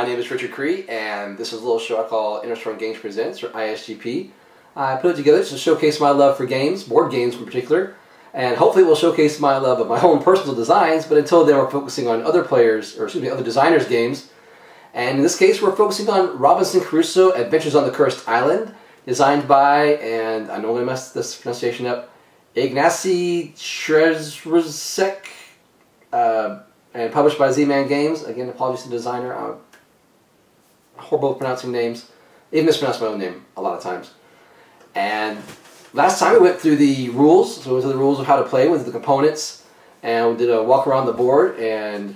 My name is Richard Cree, and this is a little show I call Interstorm Games Presents, or ISGP. I put it together to showcase my love for games, board games in particular, and hopefully it will showcase my love of my own personal designs, but until then we're focusing on other players, or excuse me, other designers' games. And in this case we're focusing on Robinson Crusoe, Adventures on the Cursed Island, designed by, and I normally mess this pronunciation up, Ignacy Shrezrezek, and published by Z-Man Games. Again, apologies to the designer. I'm horrible at pronouncing names. Even mispronounce my own name a lot of times. And last time we went through the rules, so we went through the rules of how to play with the components, and we did a walk around the board and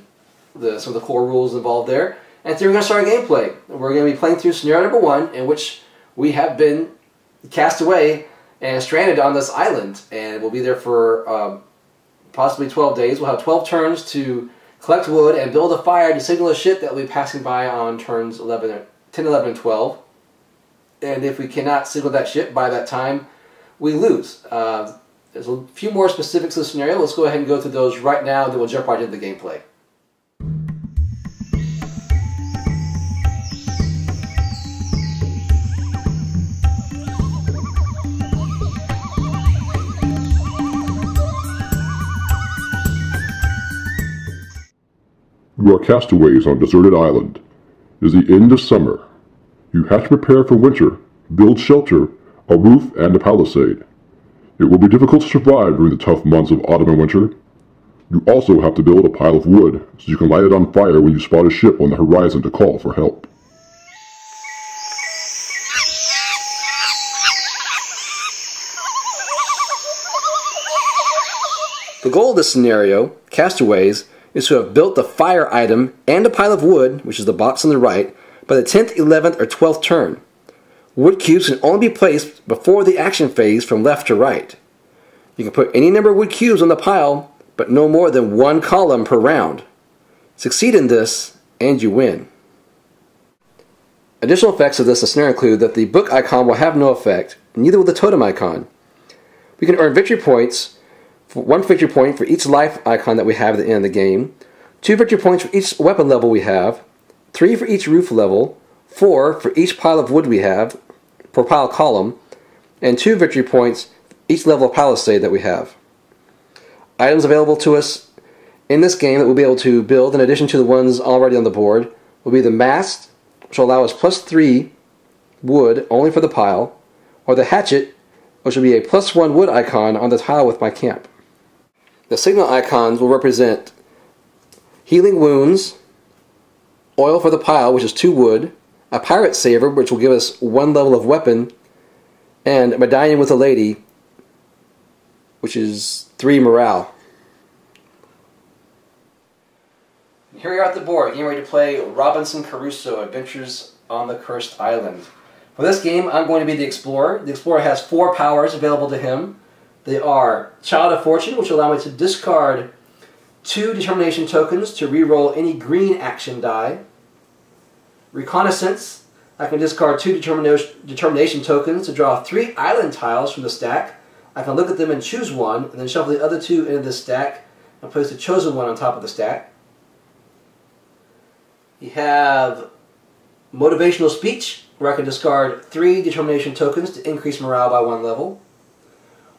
some of the core rules involved there. And today we're going to start our gameplay. We're going to be playing through scenario number 1, in which we have been cast away and stranded on this island, and we'll be there for possibly 12 days. We'll have 12 turns to collect wood and build a fire to signal a ship that will be passing by on turns 10, 11, and 12. And if we cannot signal that ship by that time, we lose. There's a few more specifics of the scenario. Let's go ahead and go through those right now, and then we'll jump right into the gameplay. You are castaways on a deserted island. It is the end of summer. You have to prepare for winter, build shelter, a roof, and a palisade. It will be difficult to survive during the tough months of autumn and winter. You also have to build a pile of wood so you can light it on fire when you spot a ship on the horizon to call for help. The goal of this scenario, Castaways, is to have built the fire item and a pile of wood, which is the box on the right, by the 10th, 11th, or 12th turn. Wood cubes can only be placed before the action phase from left to right. You can put any number of wood cubes on the pile, but no more than one column per round. Succeed in this, and you win. Additional effects of this scenario include that the book icon will have no effect, neither will the totem icon. We can earn victory points, one victory point for each life icon that we have at the end of the game, 2 victory points for each weapon level we have, 3 for each roof level, 4 for each pile of wood we have, per pile column, and 2 victory points for each level of palisade that we have. Items available to us in this game that we'll be able to build, in addition to the ones already on the board, will be the mast, which will allow us +3 wood only for the pile, or the hatchet, which will be a +1 wood icon on the tile with my camp. The signal icons will represent healing wounds, oil for the pile, which is 2 wood, a pirate saber, which will give us 1 level of weapon, and a medallion with a lady, which is 3 morale. Here we are at the board, getting ready to play Robinson Crusoe, Adventures on the Cursed Island. For this game, I'm going to be the Explorer. The Explorer has 4 powers available to him. They are Child of Fortune, which will allow me to discard 2 determination tokens to reroll any green action die. Reconnaissance, I can discard 2 determination tokens to draw 3 island tiles from the stack. I can look at them and choose one, and then shuffle the other 2 into the stack and place the chosen one on top of the stack. You have Motivational Speech, where I can discard 3 determination tokens to increase morale by 1 level.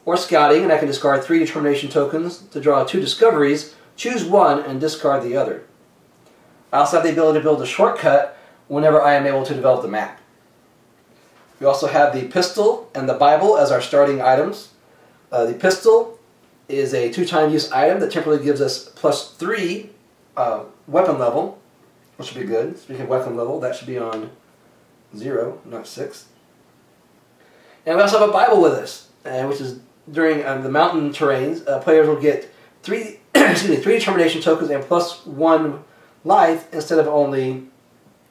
Or Scouting, and I can discard 3 determination tokens to draw 2 discoveries, choose one, and discard the other. I also have the ability to build a shortcut whenever I am able to develop the map. We also have the Pistol and the Bible as our starting items. The Pistol is a 2-time use item that temporarily gives us +3 weapon level, which would be good. Speaking of weapon level, that should be on 0, not 6. And we also have a Bible with us, which is during the mountain terrains. Players will get 3 determination tokens and +1 life instead of only,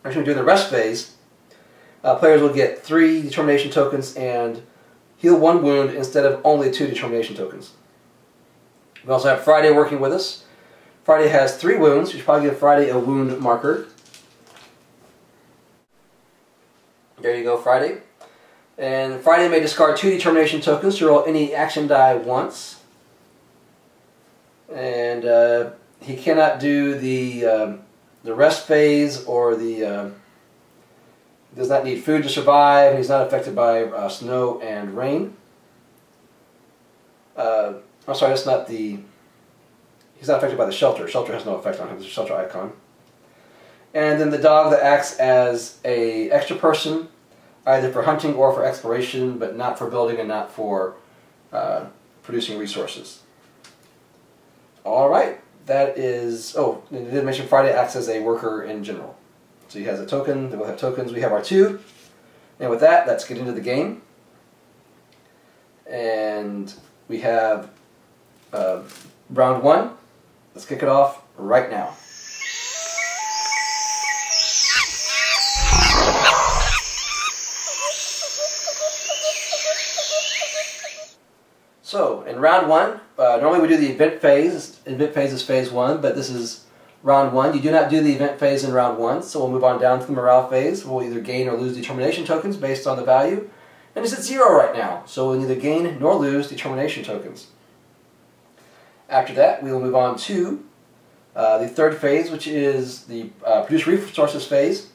actually during the rest phase, players will get 3 determination tokens and heal 1 wound instead of only 2 determination tokens. We also have Friday working with us. Friday has 3 wounds. You should probably give Friday a wound marker. There you go, Friday. And Friday may discard 2 determination tokens to roll any action die once. And he cannot do the rest phase, or the does not need food to survive. He's not affected by snow and rain. I'm sorry, that's not the... He's not affected by the shelter. Shelter has no effect on him. There's a shelter icon. And then the dog that acts as a extra person, either for hunting or for exploration, but not for building and not for producing resources. All right, that is... Oh, I did mention Friday acts as a worker in general. So he has a token. They both have tokens. We have our 2. And with that, let's get into the game. And we have round 1. Let's kick it off right now. So, in round 1, normally we do the event phase. Event phase is phase 1, but this is round 1. You do not do the event phase in round 1, so we'll move on down to the morale phase. We'll either gain or lose determination tokens based on the value. And it's at 0 right now, so we'll neither gain nor lose determination tokens. After that, we will move on to the 3rd phase, which is the produce resources phase.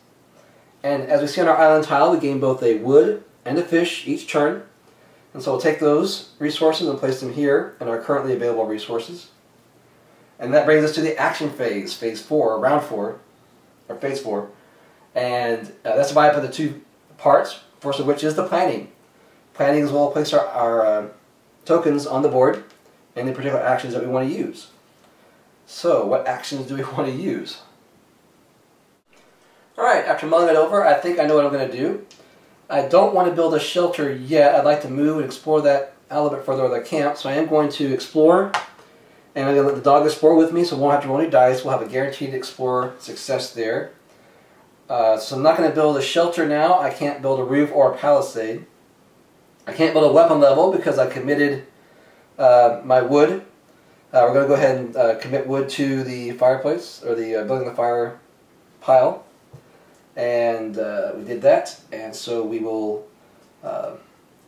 And as we see on our island tile, we gain both a wood and a fish each turn. And so we'll take those resources and place them here in our currently available resources. And that brings us to the action phase, phase 4, round 4, or phase 4. And that's divided up into 2 parts, first of which is the planning. Planning is where we'll place our tokens on the board and the particular actions that we want to use. So, what actions do we want to use? Alright, after mulling it over, I think I know what I'm going to do. I don't want to build a shelter yet. I'd like to move and explore that a little bit further with the camp, so I am going to explore, and I'm going to let the dog explore with me, so we won't have to roll any dice. We'll have a guaranteed explore success there. So I'm not going to build a shelter now. I can't build a roof or a palisade. I can't build a weapon level because I committed my wood. We're going to go ahead and commit wood to the fireplace, or the building the fire pile. And we did that, and so we will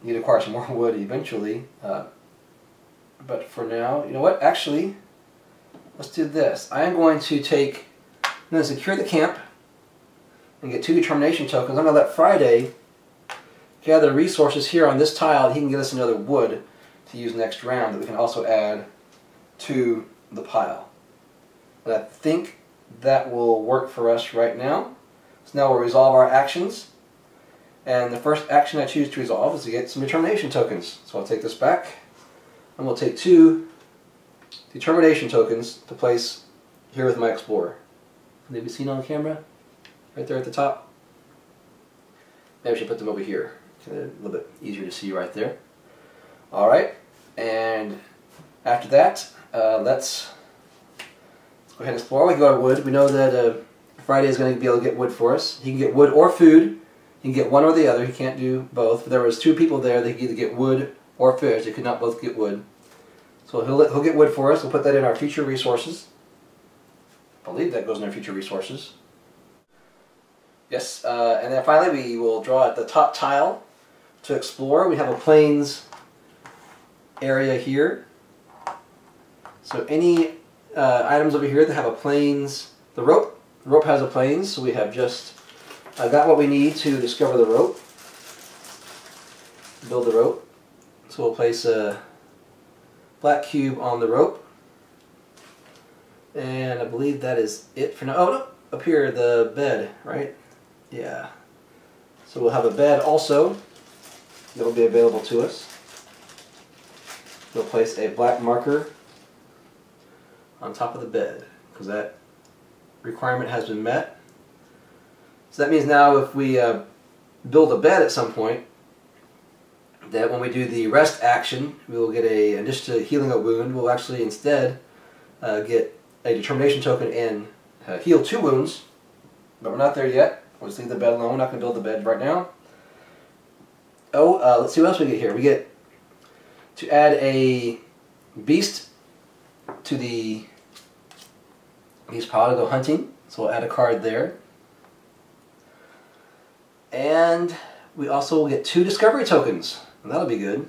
need to acquire some more wood eventually. But for now, you know what? Actually, let's do this. I am going to secure the camp and get 2 determination tokens. I'm going to let Friday gather resources here on this tile. He can get us another wood to use next round that we can also add to the pile. And I think that will work for us right now. So now we'll resolve our actions. And the first action I choose to resolve is to get some determination tokens. So I'll take this back, and we'll take 2 determination tokens to place here with my explorer. Can they be seen on camera? Right there at the top? Maybe I should put them over here. A little bit easier to see right there. Alright, and after that, let's go ahead and explore. We can go to wood. We know that Friday is going to be able to get wood for us. He can get wood or food. He can get one or the other. He can't do both. But there was 2 people there that could either get wood or fish. They could not both get wood. So he'll get wood for us. We'll put that in our future resources. I believe that goes in our future resources. Yes, and then finally we will draw at the top tile to explore. We have a plains area here. So any items over here that have a plains, the rope has a plains, so we have just got what we need to discover the rope, build the rope. So we'll place a black cube on the rope, and I believe that is it for now. Oh no, up here, the bed, right? Yeah. So we'll have a bed also that will be available to us. We'll place a black marker on top of the bed because that requirement has been met. So that means now if we build a bed at some point, that when we do the rest action, we will get in addition to healing a wound, we'll actually instead get a determination token and heal 2 wounds. But we're not there yet. We'll just leave the bed alone. We're not going to build the bed right now. Oh, let's see what else we get here. We get to add a beast to the beast pile to go hunting. So we'll add a card there. And we also will get 2 discovery tokens. And that'll be good.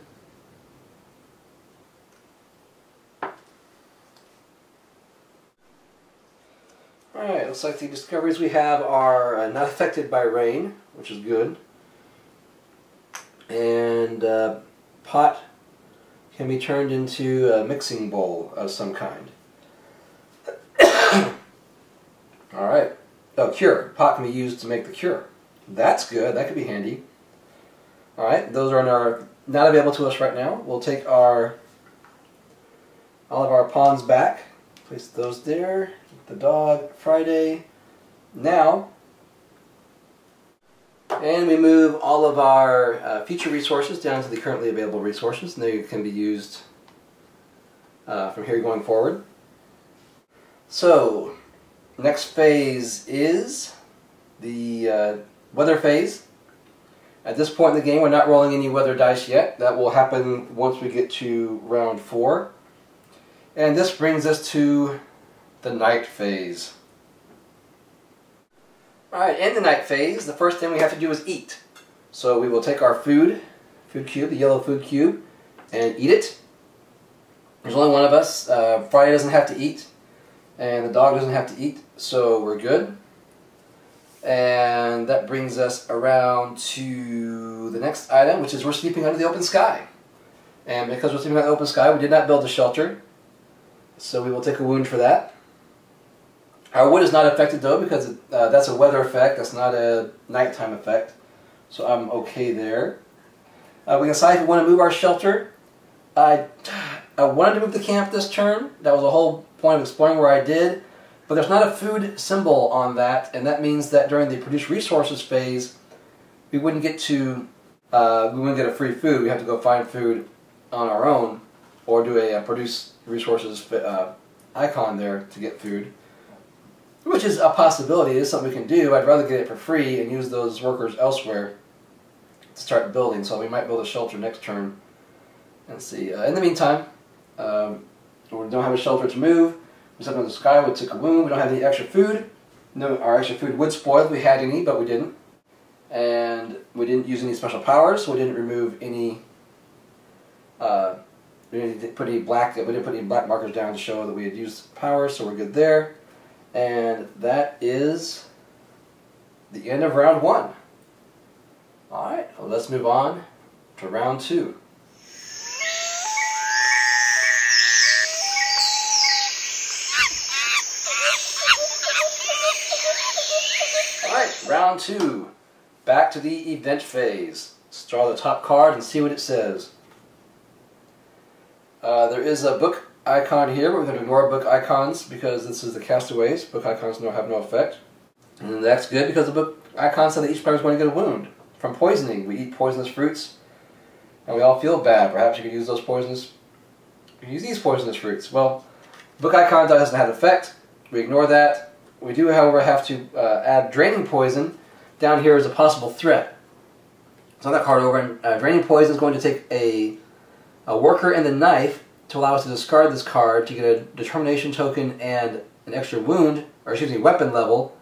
Alright, looks like the discoveries we have are not affected by rain, which is good. And pot can be turned into a mixing bowl of some kind. Alright. Oh, cure. Pot can be used to make the cure. That's good. That could be handy. Alright, those are not available to us right now. We'll take all of our pawns back. Place those there. The dog, Friday. Now, and we move all of our feature resources down to the currently available resources, and they can be used from here going forward. So, next phase is the weather phase. At this point in the game, we're not rolling any weather dice yet. That will happen once we get to round 4. And this brings us to the night phase. Alright, in the night phase, the first thing we have to do is eat. So we will take our food cube, the yellow food cube, and eat it. There's only one of us. Friday doesn't have to eat, and the dog doesn't have to eat, so we're good. And that brings us around to the next item, which is we're sleeping under the open sky. And because we're sleeping under the open sky, we did not build a shelter, so we will take a wound for that. Our wood is not affected though, because that's a weather effect, that's not a nighttime effect. So I'm okay there. We can decide if we want to move our shelter. I wanted to move the camp this turn. That was the whole point of exploring where I did. But there's not a food symbol on that, and that means that during the produce resources phase, we wouldn't get a free food. We have to go find food on our own, or do a produce resources icon there to get food. Which is a possibility. It is something we can do. I'd rather get it for free and use those workers elsewhere to start building. So we might build a shelter next turn. Let's see. In the meantime, we don't have a shelter to move. We stepped into the sky. We took a wound. We don't have any extra food. No, our extra food would spoil if we had any, but we didn't. And we didn't use any special powers, so we didn't remove any. We didn't put any black markers down to show that we had used powers, so we're good there. And that is the end of round 1. Alright, well, let's move on to round 2. Alright, round 2. Back to the event phase. Let's draw the top card and see what it says. There is a book icon here, but we're going to ignore book icons because this is the Castaways. Book icons have no effect. And that's good because the book icon said that each player is going to get a wound from poisoning. We eat poisonous fruits and we all feel bad. Perhaps you could use these poisonous fruits. Well, book icon doesn't have effect. We ignore that. We do, however, have to add draining poison down here as a possible threat. So that card over, and draining poison is going to take a worker and the knife to allow us to discard this card to get a determination token and an extra wound, or excuse me, weapon level,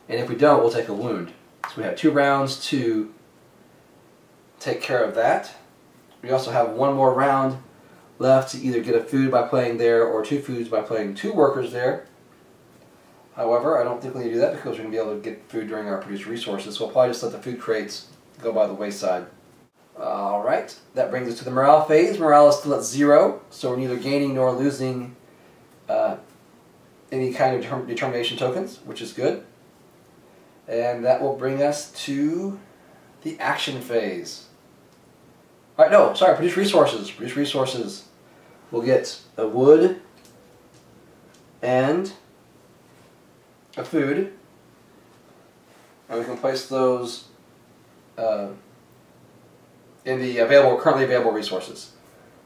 and if we don't, we'll take a wound. So we have 2 rounds to take care of that. We also have 1 more round left to either get a food by playing there or 2 foods by playing 2 workers there. However, I don't think we need to do that because we're going to be able to get food during our produced resources, so we'll probably just let the food crates go by the wayside. Alright, that brings us to the morale phase. Morale is still at 0, so we're neither gaining nor losing any kind of determination tokens, which is good. And that will bring us to the action phase. Alright, no, sorry, produce resources. Produce resources. We'll get a wood and a food, and we can place those in the currently available resources.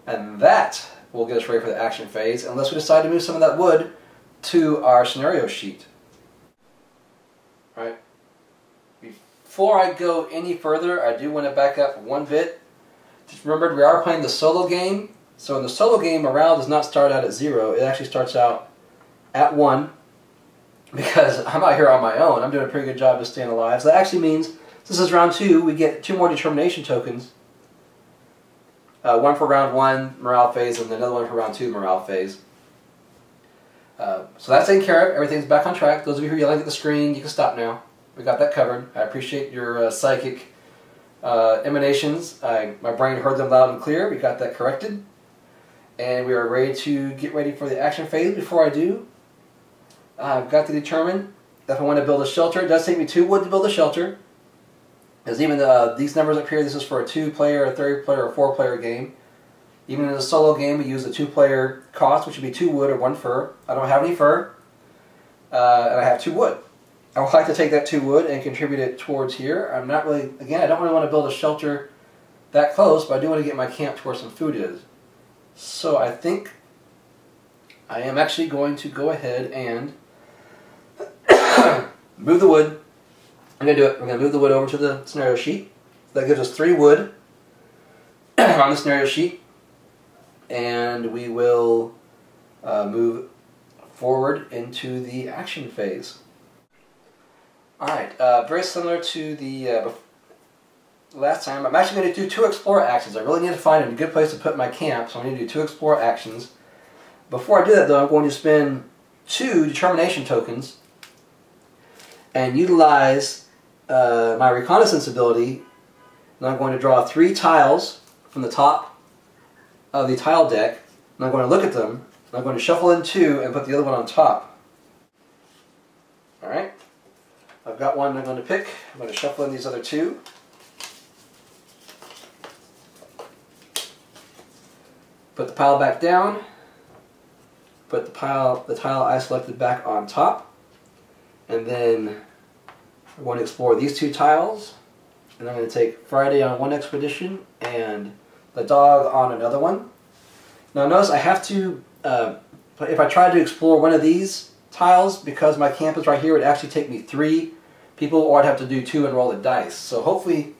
And that will get us ready for the action phase, unless we decide to move some of that wood to our scenario sheet. Right. Before I go any further, I do want to back up 1 bit. Just remember, we are playing the solo game. So in the solo game, morale does not start out at 0. It actually starts out at 1. Because I'm out here on my own. I'm doing a pretty good job of staying alive. So that actually means, this is round 2, we get 2 more determination tokens. 1 for round 1 morale phase, and another 1 for round 2 morale phase. So that's taken care of. Everything's back on track. Those of you who are yelling at the screen, you can stop now. We got that covered. I appreciate your psychic emanations. My brain heard them loud and clear. We got that corrected. And we are ready to get ready for the action phase. Before I do, I've got to determine if I want to build a shelter. It does take me 2 wood to build a shelter. Because even these numbers up here, this is for a 2-player, a 3-player, or 4-player game. Even in a solo game, we use the 2-player cost, which would be 2 wood or 1 fur. I don't have any fur, and I have 2 wood. I would like to take that 2 wood and contribute it towards here. I'm not really, again, I don't really want to build a shelter that close, but I do want to get my camp to where some food is. So I think I am actually going to go ahead and move the wood. I'm going to do it. We're going to move the wood over to the scenario sheet. That gives us 3 wood on the scenario sheet. And we will move forward into the action phase. Alright, very similar to the last time. I'm actually going to do 2 explore actions. I really need to find a good place to put my camp, so I need to do 2 explore actions. Before I do that though, I'm going to spend 2 determination tokens and utilize my reconnaissance ability, and I'm going to draw 3 tiles from the top of the tile deck, and I'm going to look at them, and I'm going to shuffle in 2 and put the other one on top. Alright, I've got one I'm going to pick. I'm going to shuffle in these other 2. Put the pile back down, put the tile I selected back on top, and then we're going to explore these 2 tiles, and I'm going to take Friday on one expedition and the dog on another one. Now notice I have to, if I try to explore one of these tiles, because my camp is right here, it would actually take me 3 people, or I'd have to do 2 and roll the dice. So hopefully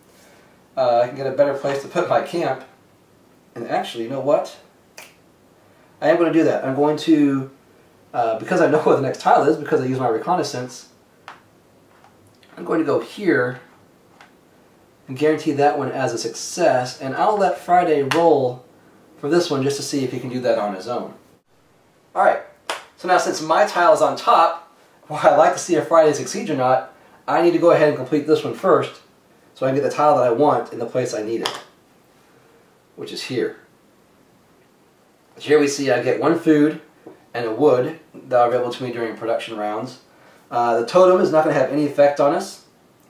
I can get a better place to put my camp. And actually, you know what? I am going to do that. I'm going to, because I know where the next tile is, because I use my reconnaissance, I'm going to go here and guarantee that one as a success, and I'll let Friday roll for this one just to see if he can do that on his own. Alright, so now since my tile is on top, while I'd like to see if Friday succeeds or not, I need to go ahead and complete this one first so I can get the tile that I want in the place I need it, which is here. Here we see I get 1 food and a wood that are available to me during production rounds. The totem is not going to have any effect on us,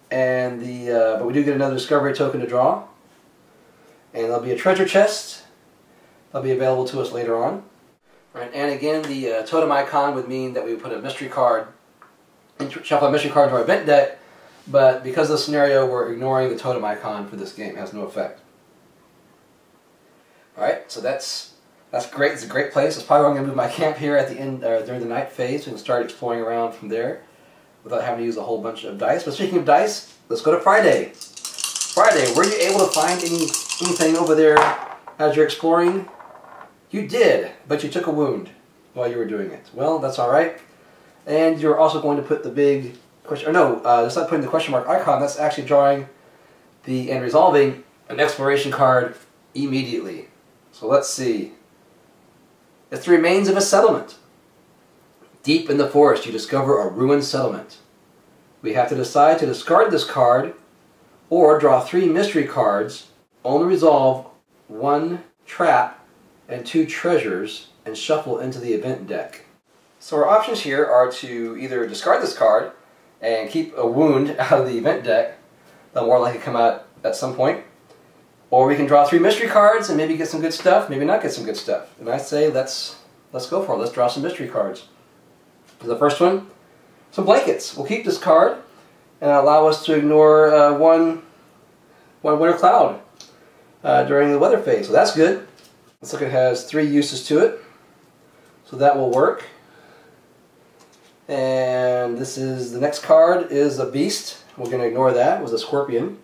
and but we do get another discovery token to draw. And there'll be a treasure chest that'll be available to us later on. Right, and again, the totem icon would mean that we would put a mystery card, shuffle a mystery card into our event deck, but because of the scenario, we're ignoring the totem icon for this game. It has no effect. Alright, so that's great. It's a great place. It's probably where I'm going to move my camp here at the end, during the night phase. We can start exploring around from there without having to use a whole bunch of dice. But speaking of dice, let's go to Friday. Friday, were you able to find anything over there as you're exploring? You did, but you took a wound while you were doing it. Well, that's alright. And you're also going to put the big question, or no, that's not putting the question mark icon, that's actually drawing and resolving an exploration card immediately. So let's see. It's the remains of a settlement. Deep in the forest, you discover a ruined settlement. We have to decide to discard this card or draw 3 mystery cards, only resolve 1 trap and 2 treasures, and shuffle into the event deck. So our options here are to either discard this card and keep a wound out of the event deck, that'll more likely come out at some point, or we can draw 3 mystery cards and maybe get some good stuff, maybe not get some good stuff. And I say let's go for it. Let's draw some mystery cards. For the first one, some blankets. We'll keep this card and allow us to ignore one winter cloud during the weather phase. So that's good. Let's look, it has 3 uses to it. So that will work. And this is, the next card is a beast. We're going to ignore that. It was a scorpion.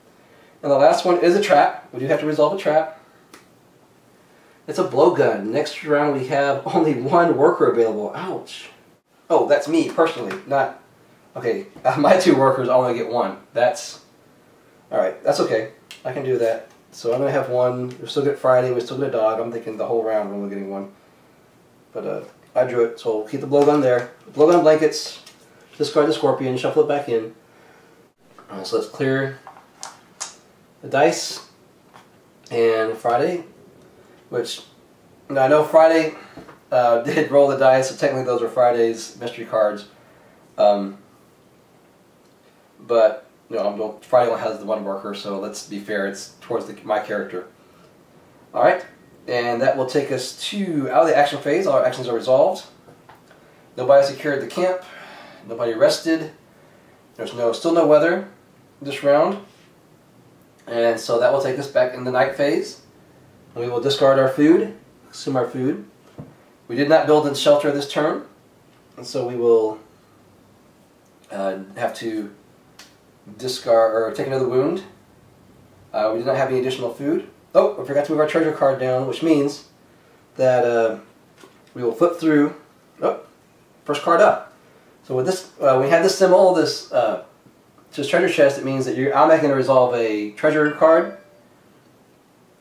And the last one is a trap. We do have to resolve a trap. It's a blowgun. Next round we have only 1 worker available. Ouch. Oh, that's me personally, not... Okay, my 2 workers only get 1. That's... Alright, that's okay. I can do that. So I'm going to have 1. We still get Friday, we still get a dog. I'm thinking the whole round we're only getting 1. But I drew it, so we'll keep the blowgun there. Blowgun blankets, discard the scorpion, shuffle it back in. Alright, so let's clear the dice. And Friday, which now I know Friday did roll the dice, so technically those are Friday's mystery cards. But you know, Friday one has the one worker, so let's be fair, it's towards my character. Alright, and that will take us to out of the action phase. All our actions are resolved. Nobody secured the camp. Nobody rested. There's still no weather this round. And so that will take us back in the night phase. We will discard our food, consume our food. We did not build a shelter this turn, and so we will have to discard or take another wound. We did not have any additional food. Oh, I forgot to move our treasure card down, which means that we will flip through. Oh, first card up. So with this, we had this symbol, this treasure chest. It means that you're automatically going to resolve a treasure card.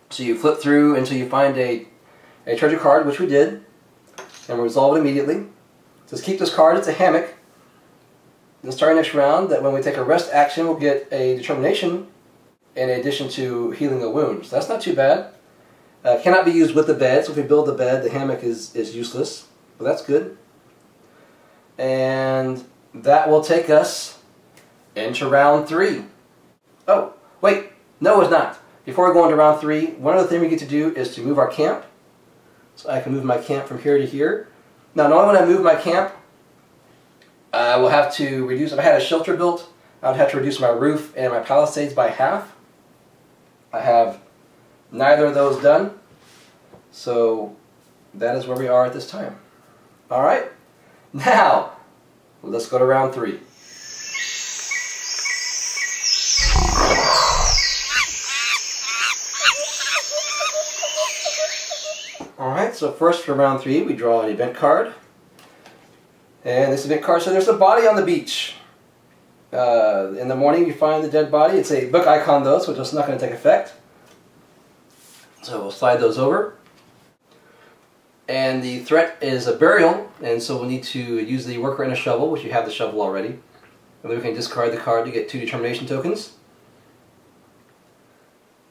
So you flip through until you find a treasure card, which we did, and we'll resolve it immediately. Just keep this card. It's a hammock. Then starting next round, that when we take a rest action, we'll get a determination in addition to healing a wound. So that's not too bad. Cannot be used with the bed, so if we build the bed, the hammock is useless. But that's good. And that will take us into round 3. Oh, wait. No, it's not. Before we go into round 3, one other thing we get to do is to move our camp. So I can move my camp from here to here. Now, normally when I move my camp, I will have to reduce, if I had a shelter built, I would have to reduce my roof and my palisades by half. I have neither of those done, so that is where we are at this time. Alright, now let's go to round 3. Alright, so first for round 3 we draw an event card. And this event card says there's a body on the beach. In the morning you find the dead body. It's a book icon though, so it's not going to take effect. So we'll slide those over. And the threat is a burial, and so we'll need to use the worker and a shovel, which you have the shovel already. And then we can discard the card to get 2 determination tokens.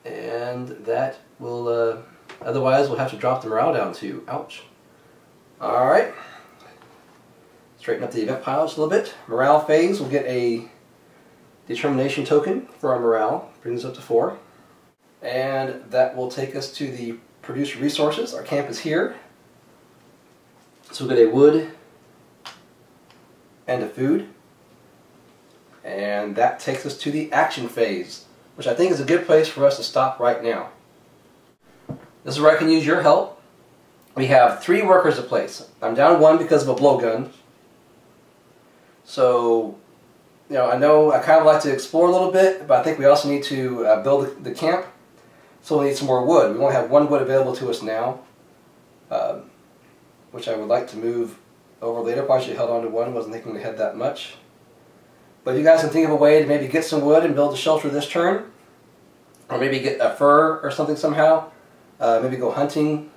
And that will, otherwise we'll have to drop the morale down to, ouch. Alright. Straighten up the event piles a little bit. Morale phase, we'll get a determination token for our morale. Brings us up to 4. And that will take us to the produce resources. Our camp is here. So we'll get a wood and a food. And that takes us to the action phase, which I think is a good place for us to stop right now. This is where I can use your help. We have 3 workers to place. I'm down 1 because of a blowgun. So, I know I kind of like to explore a little bit, but I think we also need to build the camp. So we need some more wood. We only have 1 wood available to us now, which I would like to move over later. Probably should have held on to 1. Wasn't thinking we had that much. But if you guys can think of a way to maybe get some wood and build a shelter this turn, or maybe get a fur or something somehow, maybe go hunting.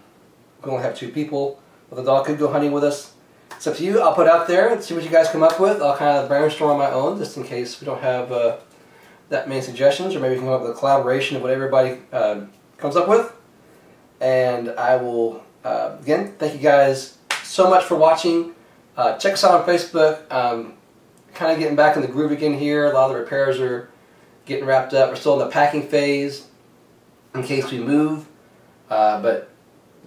We only have 2 people, but the dog could go hunting with us. It's up to you. I'll put it out there and see what you guys come up with. I'll kind of brainstorm on my own, just in case we don't have that many suggestions, or maybe we can come up with a collaboration of what everybody comes up with. And I will, again, thank you guys so much for watching. Check us out on Facebook. Kind of getting back in the groove again here. A lot of the repairs are getting wrapped up. We're still in the packing phase in case we move. But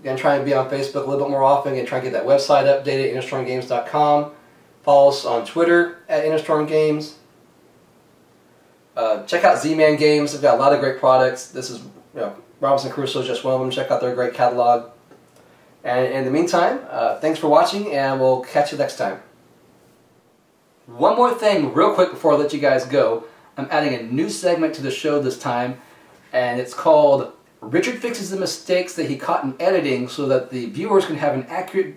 again, trying to be on Facebook a little bit more often and try to get that website updated, innerstormgames.com. Follow us on Twitter at InnerStormGames. Check out Z-Man Games. They've got a lot of great products. This is, Robinson Crusoe is just one of them. Check out their great catalog. And in the meantime, thanks for watching, and we'll catch you next time. One more thing real quick before I let you guys go. I'm adding a new segment to the show this time, and it's called Richard Fixes the Mistakes That He Caught in Editing, so that the viewers can have an accurate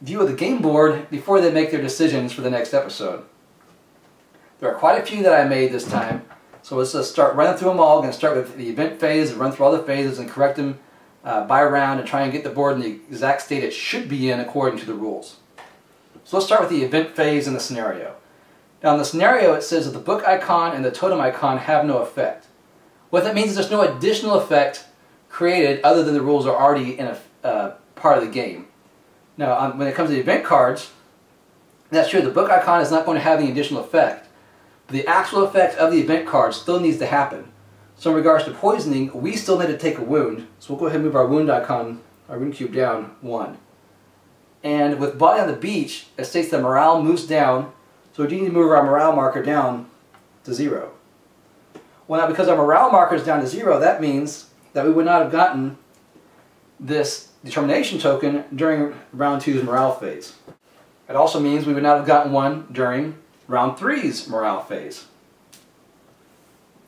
view of the game board before they make their decisions for the next episode. There are quite a few that I made this time, so let's just start running through them all. I'm going to start with the event phase and run through all the phases and correct them by round and try and get the board in the exact state it should be in according to the rules. So let's start with the event phase in the scenario. Now in the scenario it says that the book icon and the totem icon have no effect. What that means is there's no additional effect created other than the rules are already in a part of the game. Now when it comes to the event cards, that's true, the book icon is not going to have any additional effect. But the actual effect of the event card still needs to happen. So in regards to poisoning, we still need to take a wound. So we'll go ahead and move our wound icon, our wound cube down 1. And with Body on the Beach, it states that morale moves down, so we do need to move our morale marker down to 0. Well now because our morale marker is down to 0, that means that we would not have gotten this determination token during round 2's morale phase. It also means we would not have gotten one during round 3's morale phase.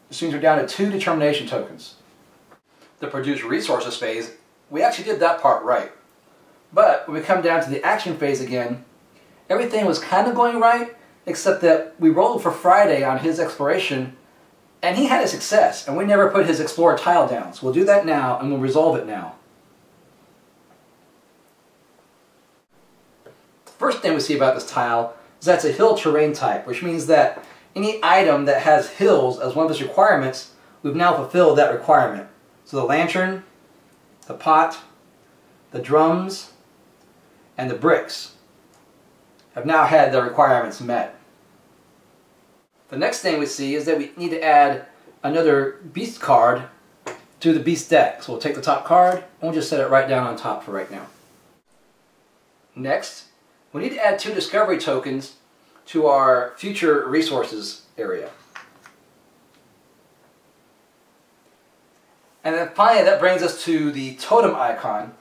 This means we're down to 2 determination tokens. The produce resources phase, we actually did that part right. But when we come down to the action phase again, everything was kind of going right, except that we rolled for Friday on his exploration, and he had a success, and we never put his explorer tile down. So we'll do that now, and we'll resolve it now. The first thing we see about this tile is that it's a hill terrain type, which means that any item that has hills as one of its requirements, we've now fulfilled that requirement. So the lantern, the pot, the drums, and the bricks have now had their requirements met. The next thing we see is that we need to add another beast card to the beast deck. So we'll take the top card and we'll just set it right down on top for right now. Next, we need to add 2 discovery tokens to our future resources area. And then finally that brings us to the totem icon.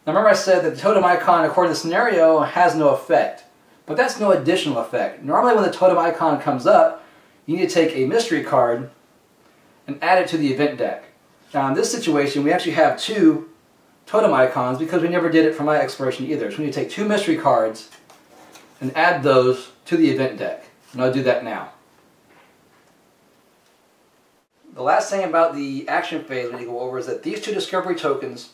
Now remember I said that the totem icon according to the scenario has no effect. But that's no additional effect. Normally when the totem icon comes up, you need to take a mystery card and add it to the event deck. Now in this situation we actually have 2 totem icons because we never did it for my exploration either. So we need to take 2 mystery cards and add those to the event deck. And I'll do that now. The last thing about the action phase we need to go over is that these 2 discovery tokens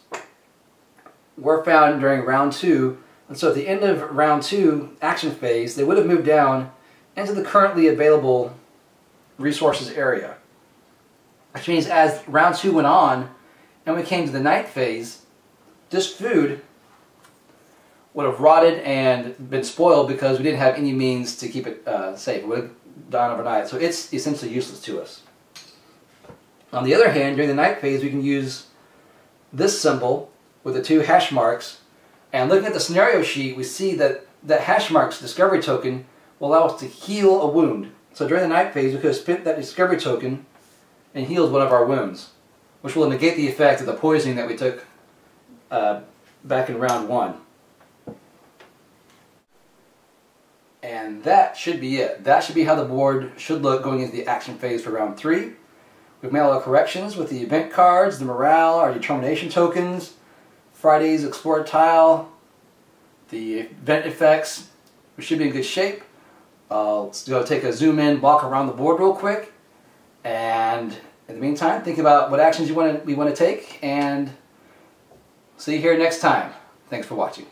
were found during round 2, and so at the end of round 2 action phase they would have moved down into the currently available resources area. Which means as round 2 went on and we came to the night phase, this food would have rotted and been spoiled because we didn't have any means to keep it safe. It would have died overnight, so it's essentially useless to us. On the other hand, during the night phase we can use this symbol with the 2 hash marks, and looking at the scenario sheet we see that that hash marks discovery token will allow us to heal a wound. So during the night phase we could have spent that discovery token and healed one of our wounds, which will negate the effect of the poisoning that we took back in round 1. And that should be it. That should be how the board should look going into the action phase for round 3. We've made all the corrections with the event cards, the morale, our determination tokens, Friday's explorer tile, the event effects. We should be in good shape. Let's go take a zoom in, walk around the board real quick, and in the meantime think about what actions we want to take, and see you here next time. Thanks for watching.